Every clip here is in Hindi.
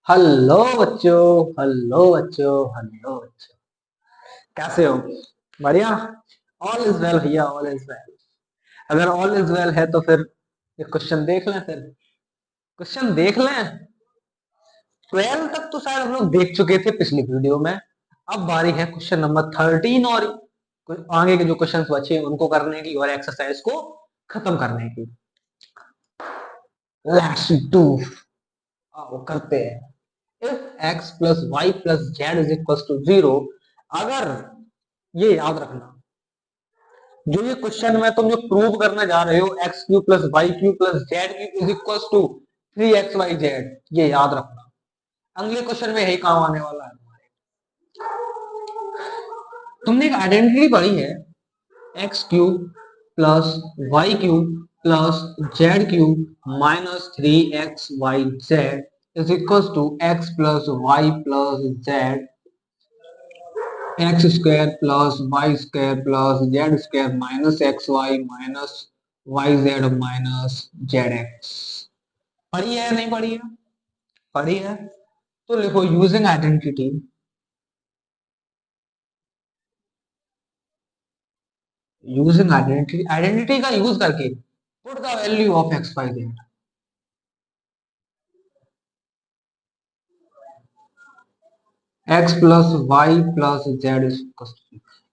हेलो बच्चों। हेलो बच्चों। हेलो बच्चों। कैसे हो? बढ़िया। ऑल इज वेल भैया, ऑल इज वेल। अगर ऑल इज वेल है तो फिर ये क्वेश्चन देख लें। फिर क्वेश्चन देख लें। 12 तक तो शायद हम लोग देख चुके थे पिछली वीडियो में। अब बारी है क्वेश्चन नंबर 13 और आगे के जो क्वेश्चन बचे हैं उनको करने की और एक्सरसाइज को खत्म करने की। Let's do. आओ करते हैं। If x plus Y plus Z is equal to 0, अगर, ये याद रखना, जो ये क्वेश्चन में तुम जो प्रूव करने जा रहे हो X cube plus Y cube plus Z cube is equal to 3xyz, ये याद रखना। अगले क्वेश्चन में यही काम आने वाला है तुम्हारे। तुमने एक आइडेंटिटी पढ़ी है, X cube plus Y cube plus Z cube minus 3xyz is equal to X plus Y plus Z X square plus Y square plus Z square minus X Y minus Y Z minus Z X. पढ़ी है नहीं पढ़ी है? पढ़ी है। तो लिखो using identity, using identity, identity का यूज करके put the value of X Y Z. X plus Y plus Z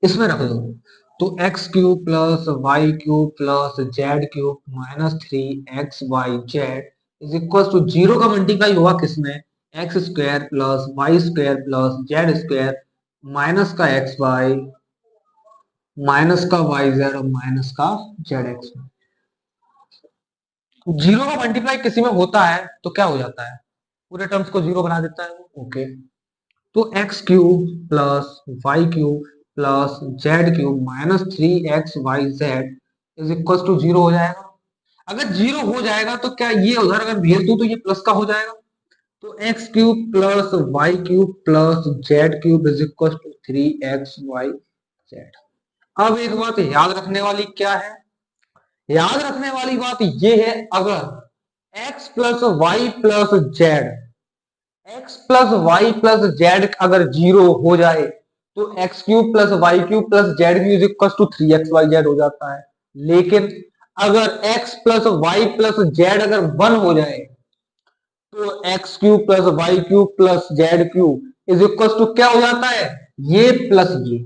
इसमें रख दो। तो X cube plus Y cube plus Z cube minus 3xyz is equal to 0 का मल्टीप्लाई हुआ किसमें? X square plus Y square plus Z square minus का एक्स वाई माइनस का वाई जेड और माइनस का जेड एक्स। 0 का मल्टीप्लाई किसी में होता है तो क्या हो जाता है? पूरे टर्म्स को 0 बना देता है। ओके। तो X cube plus Y cube plus Z cube minus 3xyz is equal to 0 हो जाएगा। अगर 0 हो जाएगा तो क्या ये उधर अगर भेज दूं तो ये प्लस का हो जाएगा। तो X cube plus Y cube plus Z cube is equal to 3xyz। अब एक बात याद रखने वाली क्या है? याद रखने वाली बात ये है, अगर x plus Y plus Z, X plus Y plus Z अगर 0 हो जाए तो X cube plus Y cube plus Z cube is equal to 3xyz हो जाता है। लेकिन अगर X plus Y plus Z अगर 1 हो जाए तो X cube plus Y cube plus Z cube is equal to क्या हो जाता है? ये प्लस ये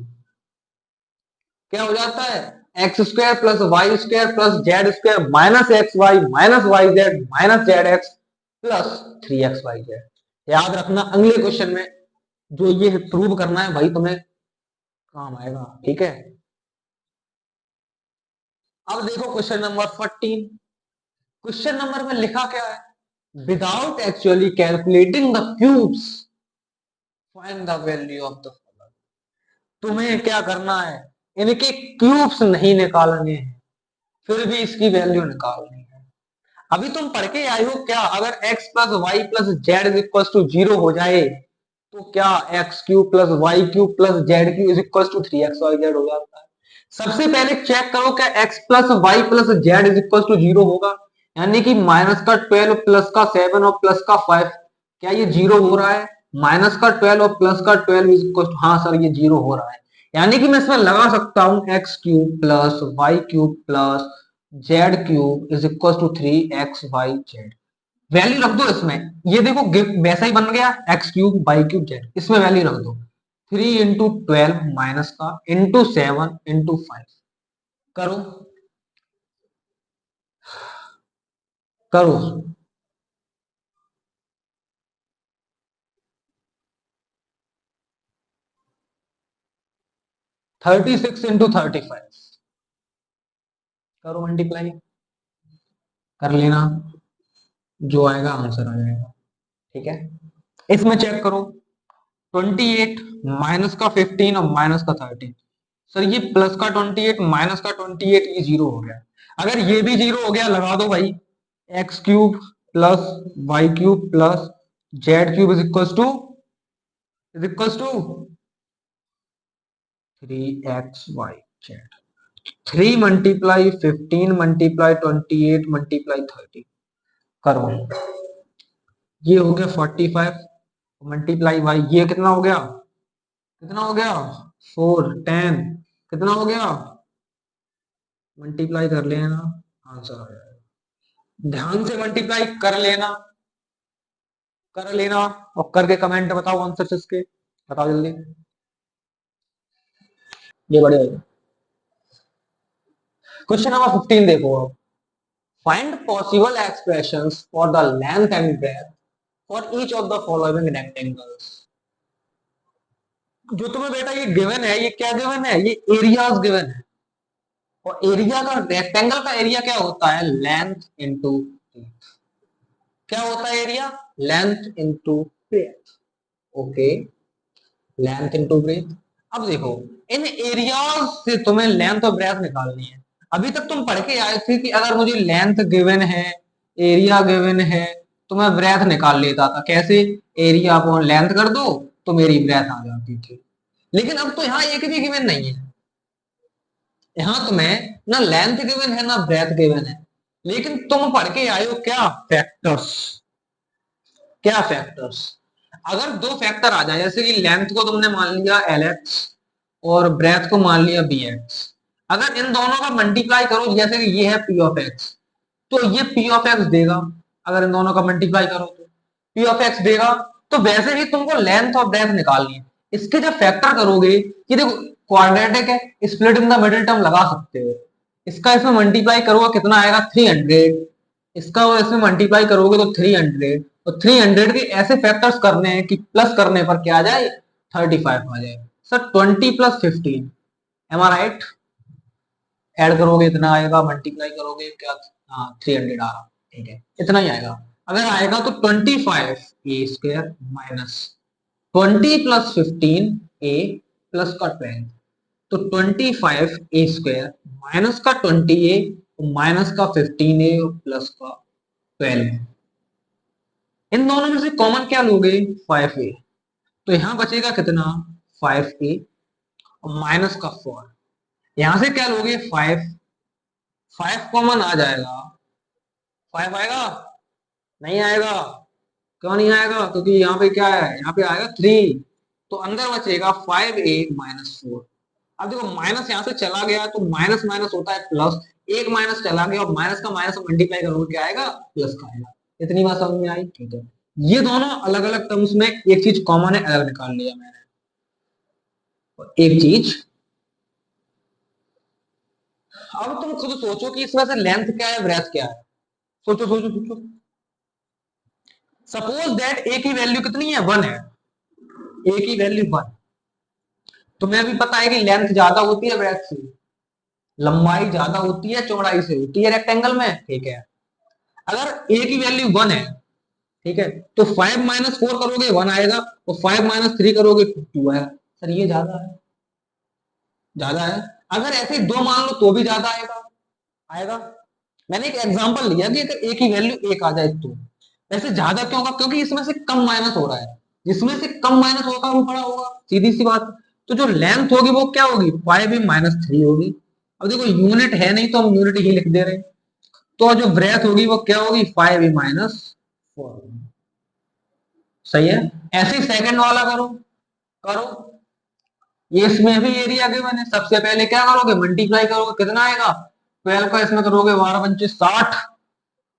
क्या हो जाता है? X square plus Y square plus Z square minus X Y minus Y Z minus Z X plus 3xyz। याद रखना अगले क्वेश्चन में जो ये प्रूव करना है भाई तुम्हें काम आएगा। ठीक है। अब देखो क्वेश्चन नंबर 14। क्वेश्चन नंबर में लिखा क्या है? Without actually calculating the cubes find the value of the. तुम्हें क्या करना है? इनके क्यूब्स नहीं निकालने हैं, फिर भी इसकी वैल्यू निकालनी है। अभी तुम पढ़ के आए हो क्या, अगर x plus Y plus Z is equal to 0 हो जाए तो क्या X cube plus Y cube plus Z cube is equal to 3xyz हो जाता है। सबसे पहले चेक करो क्या x plus Y plus Z is equal to 0 होगा, यानी कि माइनस का 12 प्लस का 7 और प्लस का 5, क्या ये 0 हो रहा है? माइनस का 12 और प्लस का 12 इज इक्वल टू, हाँ सर ये 0 हो रहा है। यानी कि मैं इसमें लगा सकता हूं x cube plus Y cube plus Z cube is equal to 3xyz। Value रख दो इसमें। ये देखो वैसा ही बन गया, x cube by cube z, इसमें वैल्यू रख दो। 3 इंटू 12 माइनस का इंटू 7 इंटू 5। करो करो। 36 इंटू 35। करो मल्टीप्लाई, कर लेना, जो आएगा आंसर आ जाएगा। ठीक है। इसमें चेक करो, 28 माइनस का 15 और माइनस का 13। सर ये प्लस का 28 माइनस का 28 ये 0 हो गया। अगर ये भी 0 हो गया लगा दो भाई, x cube plus Y cube plus Z cube is equal to 3xyz। 3 multiply 15 multiply 28 multiply 30 करो। ये हो गया 45 मल्टीप्लाई बाई ये कितना हो गया, कितना हो गया 4 10 कितना हो गया, मल्टीप्लाई कर लेना आंसर आ जाएगा। ध्यान से मल्टीप्लाई कर लेना और करके कमेंट बताओ आंसर इसके, बताओ जल्दी। ये बढ़िया है। क्वेश्चन नंबर 15 देखो अब। Find possible expressions for the length and breadth for each of the following rectangles. जो तुम्हें बेटा ये गिवन है, ये क्या गिवन है, ये एरियाज गिवन है। और एरिया का, रेक्टेंगल का एरिया क्या होता है, लेंथ इनटू ब्रेथ। क्या होता है area, length into breadth. Okay, length into breadth. अब देखो, इन एरियाज से तुम्हें लेंथ और ब्रेथ निकालनी है। अभी तक तुम पढ़ के आए थे कि अगर मुझे लेंथ गिवन है, एरिया गिवन है, तो मैं ब्रेथ निकाल लेता था। कैसे, एरिया अपॉन लेंथ कर दो तो मेरी ब्रेथ आ जाती थी। लेकिन अब तो यहाँ एक भी गिवन नहीं है। यहाँ तुम्हें ना लेंथ गिवन है ना ब्रेथ गिवन है, लेकिन तुम पढ़ के आए हो क्या, फैक्टर्स। क्या फैक्टर्स, अगर दो फैक्टर आ जाए, जैसे कि लेंथ को तुमने मान लिया LX और ब्रेथ को मान लिया BX, अगर इन दोनों का मल्टीप्लाई करो, जैसे कि ये है P ऑफ X, तो ये P ऑफ X देगा। अगर इन दोनों का मल्टीप्लाई करो तो P ऑफ X देगा। तो वैसे ही तुमको लेंथ और ब्रेथ निकालनी है। इसके जब फैक्टर करोगे, ये देखो क्वाड्रेटिक है, split in the middle term लगा सकते हो। इसका इसमें मल्टीप्लाई करोगे कितना आएगा 300, इसका और इसमें मल्टीप्लाई करोगे तो 300, और 300 के ऐसे फैक्टर्स करने हैं कि प्लस करने पर क्या आ जाए 35 आ जाए। सर 20 प्लस 15, एम आई राइट, ऐड करोगे इतना आएगा, मल्टीप्लाई करोगे क्या, हाँ 300 आ रहा, ठीक है इतना ही आएगा। अगर आएगा तो 25 A² minus 20 plus 15 A plus का 12, तो 25 A² माइनस का 20A माइनस का 15A प्लस का 12। इन दोनों में से कॉमन क्या लोगे 5A, तो यहां बचेगा कितना 5A और माइनस का 4। यहां से क्या लोगे 5, 5 कॉमन आ जाएगा, 5 आएगा, नहीं आएगा। क्यों नहीं आएगा, क्योंकि यहाँ पे क्या है, यहाँ पे आएगा 3, तो अंदर बचेगा 5A माइनस 4। अब देखो माइनस यहाँ से चला गया तो माइनस माइनस होता है प्लस, एक माइनस चला गया और माइनस का माइनस मल्टीप्लाई करोगे क्या आएगा, प्लस का आएगा। इतनी बात समझ में आई, ठीक है। ये दोनों अलग अलग टर्म्स में एक चीज कॉमन है, अलग निकाल लिया मैंने। एक चीज, अब तुम खुद सोचो कि इसमें से लेंथ क्या है ब्रेथ क्या है, सोचो सोचो सोचो। सपोज दैट ए की वैल्यू कितनी है 1 है, ए की वैल्यू 1। तुम्हें भी पता है कि लेंथ ज्यादा होती है ब्रेथ से, लंबाई ज्यादा होती है चौड़ाई से होती है रेक्टेंगल में, ठीक है। अगर ए की वैल्यू 1 है, ठीक है, तो 5 माइनस 4 करोगे 1 आएगा, और 5 माइनस 3 करोगे 2 आएगा। सर ये ज्यादा है, ज्यादा है। अगर ऐसे दो मान लो तो भी ज्यादा आएगा, आएगा। मैंने एक एग्जांपल लिया कि अगर ए की वैल्यू 1 आ जाए तो ऐसे ज्यादा क्यों होगा, क्योंकि इसमें से कम माइनस हो रहा है, जिसमें से कम माइनस होगा वो बड़ा होगा, सीधी सी बात। तो जो लेंथ होगी वो क्या होगी 5A माइनस 3 होगी। अब देखो यूनिट है नहीं तो हम यूनिट ही लिख दे रहे हैं। तो जो ब्रेथ होगी वो क्या होगी 5A माइनस 4। सही है। ऐसे सेकंड वाला करो, करो। ये इसमें भी एरिया गिवन है, सबसे पहले क्या करोगे मल्टीप्लाई करोगे, कितना आएगा 12 का इसमें करोगे 12 पंचे 60,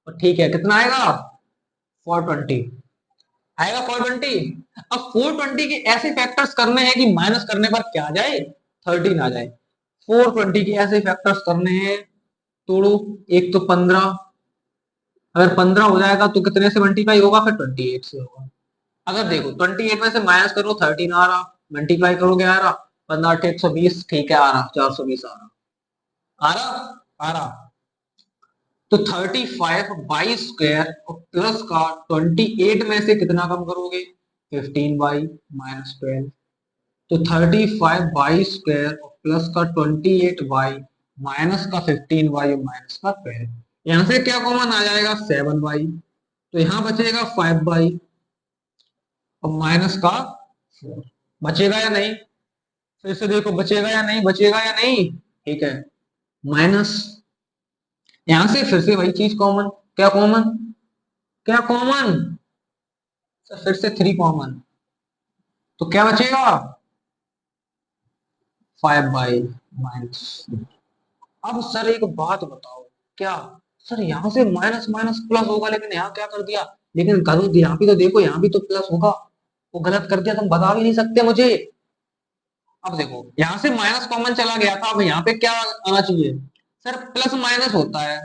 और ठीक है कितना आएगा 420 आएगा 420। अब 420 के ऐसे फैक्टर्स करने हैं कि माइनस करने पर क्या आ जाए 13 आ जाए। 420 के ऐसे फैक्टर्स करने हैं, तोड़ो, एक तो 15, अगर 15 हो जाएगा तो कितने से मल्टीप्लाई होगा, फिर 28 से होगा। अगर देखो 28 में से माइनस करो 13 आ रहा, मल्टीप्लाई करोगे आ रहा, 15 8 120, ठीक है आ रहा 420 आ रहा, आ रहा, आ रहा। तो 35 बाई स्क्वायर और प्लस का 28 में से कितना कम करोगे 15 बाई माइनस 12, तो 35 बाई स्क्वायर और प्लस का 28 बाई माइनस का 15 बाई और माइनस का 12। यहां से क्या कॉमन आ जाएगा 7 बाई, तो यहां बचेगा 5 बाई और माइनस का 4। बचेगा या नहीं, फिर से देखो बचेगा या नहीं, बचेगा या नहीं, ठीक है। माइनस, यहां से फिर से वही चीज कॉमन, क्या कॉमन, क्या कॉमन, फिर से 3 कॉमन, तो क्या बचेगा 5/-। अब सर एक बात बताओ, क्या सर यहाँ से माइनस माइनस प्लस होगा, लेकिन यहाँ क्या कर दिया, लेकिन गलत, यहाँ भी तो देखो, यहाँ भी तो प्लस होगा, वो गलत कर दिया, तुम बता भी नहीं सकते मुझे। अब देखो यहाँ से माइनस कॉमन चला गया था, अब यहाँ पे क्या आना चाहिए, सर प्लस माइनस होता है,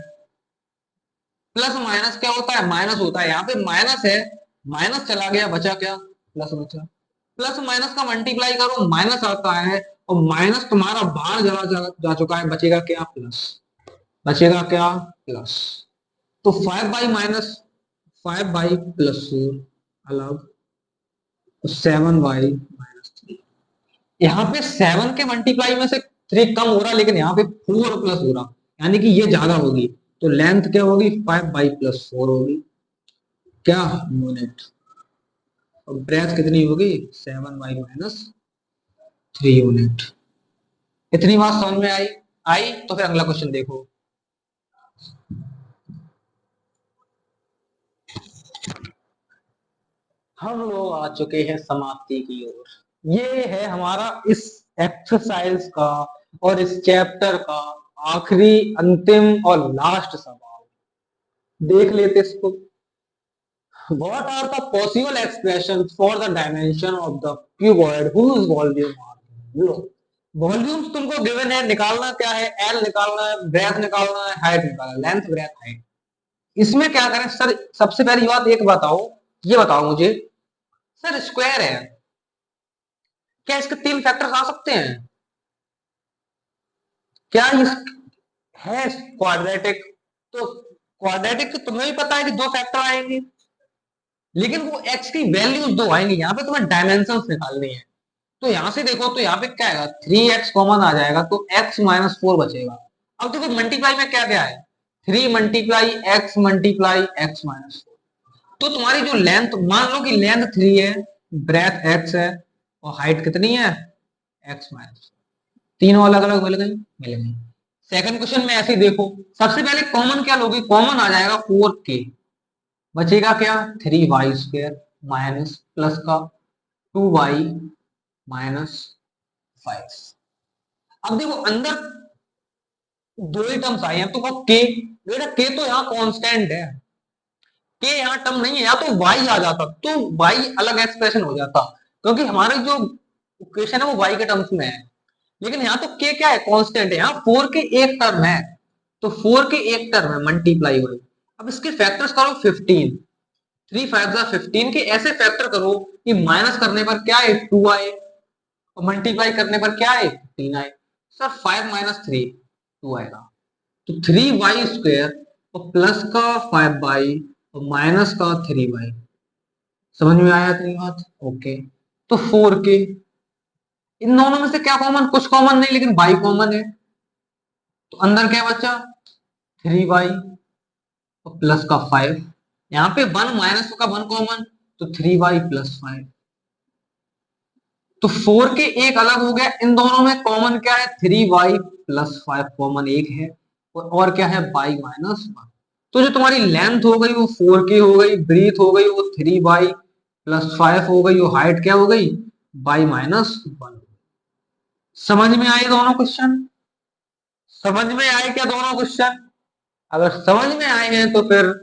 प्लस माइनस क्या होता है, माइनस होता है, यहाँ पे माइनस है, माइनस चला गया, बचा क्या, प्लस बचा। प्लस माइनस का मल्टीप्लाई करो, माइनस आता है, और माइनस तुम्हारा बाहर जा चुका है, बचेगा क्या, प्लस, बचेगा क्या, प्लस। तो 5/-4 अलग, 7/-3। यहाँ पे 7 के मल्टीप्लाई में से 3 कम हो रहा, लेकिन यहाँ पे 4 प्लस हो रहा, यानी कि ये ज्यादा होगी, तो लेंथ क्या होगी, 5/+4 होगी, क्या यूनिट। और ब्रेथ कितनी होगी, 7/-3 यूनिट। इतनी बात समझ में आई, आई तो फिर अगला क्वेश्चन देखो। हम लोग आ चुके हैं समाप्ति की ओर। ये है हमारा इस एक्सरसाइज का और इस चैप्टर का आखिरी, अंतिम और लास्ट सवाल। देख लेते इसको। What are the possible expressions for the dimension of the cuboid whose volume are zero? Volumes तुमको गिवन है, निकालना क्या है, एल निकालना है, ब्रेथ निकालना है, हाइट निकालना है, लेंथ ब्रेथ हाइट। इसमें क्या करें सर, सबसे पहली बात एक बताओ, ये बताओ मुझे, सर स्क्वायर है, क्या इसके 3 फैक्टर्स आ सकते हैं, क्या इस है क्वाड्रेटिक, तो क्वाड्रेटिक तो तुम्हें भी पता है कि 2 फैक्टर आएंगे, लेकिन वो एक्स की वैल्यूज 2 आएंगी, यहाँ पे तुम्हें डायमेंशन निकालनी है। तो यहां से देखो तो यहाँ पे क्या आएगा, 3x कॉमन आ जाएगा, तो x-4 बचेगा। अब देखो मल्टीप्लाई में क्या क्या है, 3 × x × x-4, तो तुम्हारी जो लेंथ, मान लो कि लेंथ 3 है, ब्रेथ x है, और हाइट कितनी है, x-, तीनों अलग अलग मिल गई, मिल गई। सेकंड क्वेश्चन में ऐसे ही देखो, सबसे पहले कॉमन क्या लोगे, कॉमन आ जाएगा 4k, बचेगा क्या, 3y² माइनस प्लस का 2y-5। अब देखो अंदर 2 ही टर्म्स आए हैं, तो के, बेटा के तो यहाँ कांस्टेंट है, के यहाँ टर्म नहीं है, या तो y आ जाता तो y अलग एक्सप्रेशन हो जाता, क्योंकि हमारे जो इक्वेशन है वो y के टर्म्स में है, लेकिन यहाँ तो के क्या है, कांस्टेंट है, यहाँ 4 के एक टर्म है, तो 4 के एक टर्म है, मल्टीप्लाई हुई। अब इसके फैक्टर्स करो 15, 3 5 15 के ऐसे फैक्टर करो कि माइनस करने पर क्या है, 2 आए, और मल्टीप्लाई करने पर क्या है, 3 आए। सर 5-3 2 आएगा, तो 3y² और प्लस का 5y और माइनस का 3y। समझ में आया इतनी बात, ओके। तो 4k, इन दोनों में से क्या कॉमन, कुछ कॉमन नहीं, लेकिन y कॉमन है, तो अंदर क्या बचा, 3y और प्लस का 5, यहाँ पे 1 माइनस का 1 कॉमन, तो 3y+5। तो 4 के एक अलग हो गया, इन दोनों में कॉमन क्या है, 3y+5 कॉमन एक है, और क्या है, y-1। तो जो तुम्हारी लेंथ हो गई वो 4k हो गई, ब्रीथ हो गई वो 3y+5 हो गई, और हाइट क्या हो गई, y-1। समझ में आए दोनों क्वेश्चन, समझ में आए क्या दोनों क्वेश्चन, अगर समझ में आए हैं तो फिर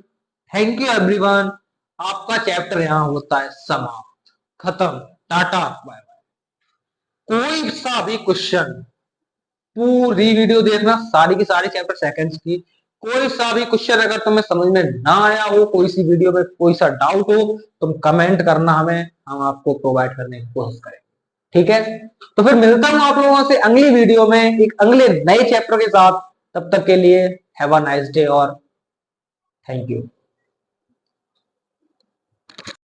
थैंक यू एवरीवन, आपका चैप्टर यहाँ होता है समाप्त, खत्म, टाटा बाय। कोई सा भी क्वेश्चन, पूरी वीडियो देखना, सारी की सारी चैप्टर सेकंड्स की, कोई सा भी क्वेश्चन अगर तुम्हें समझ में ना आया हो, कोई सी वीडियो में कोई सा डाउट हो, तुम कमेंट करना, हमें, हम आपको प्रोवाइड करने की कोशिश करेंगे, ठीक है। तो फिर मिलता हूं आप लोगों से अगली वीडियो में एक अगले नए चैप्टर के साथ, तब तक के लिए हैव अ नाइस डे और थैंक यू।